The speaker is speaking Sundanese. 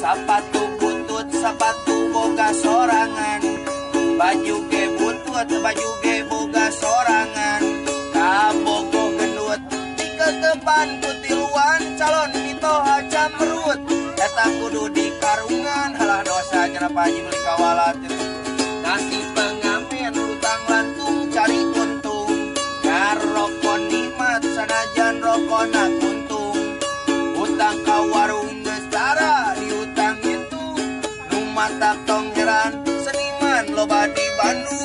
Sapatu butut, sapatu boga sorangan. Baju ge butut, baju ge boga sorangan. Kabogo gendut, diketepan kutiluan calon mitoha camrut. Eta kudu di karungan, halah dosa cenah Pak Haji beli kawalat. Nasi pengamen utang lantung cari untung. Ngarokon nikmat sanajan rokona kuntung. Utang ka warung geus dara di utang itu. Nu matak tong heran seniman loba di Bandung.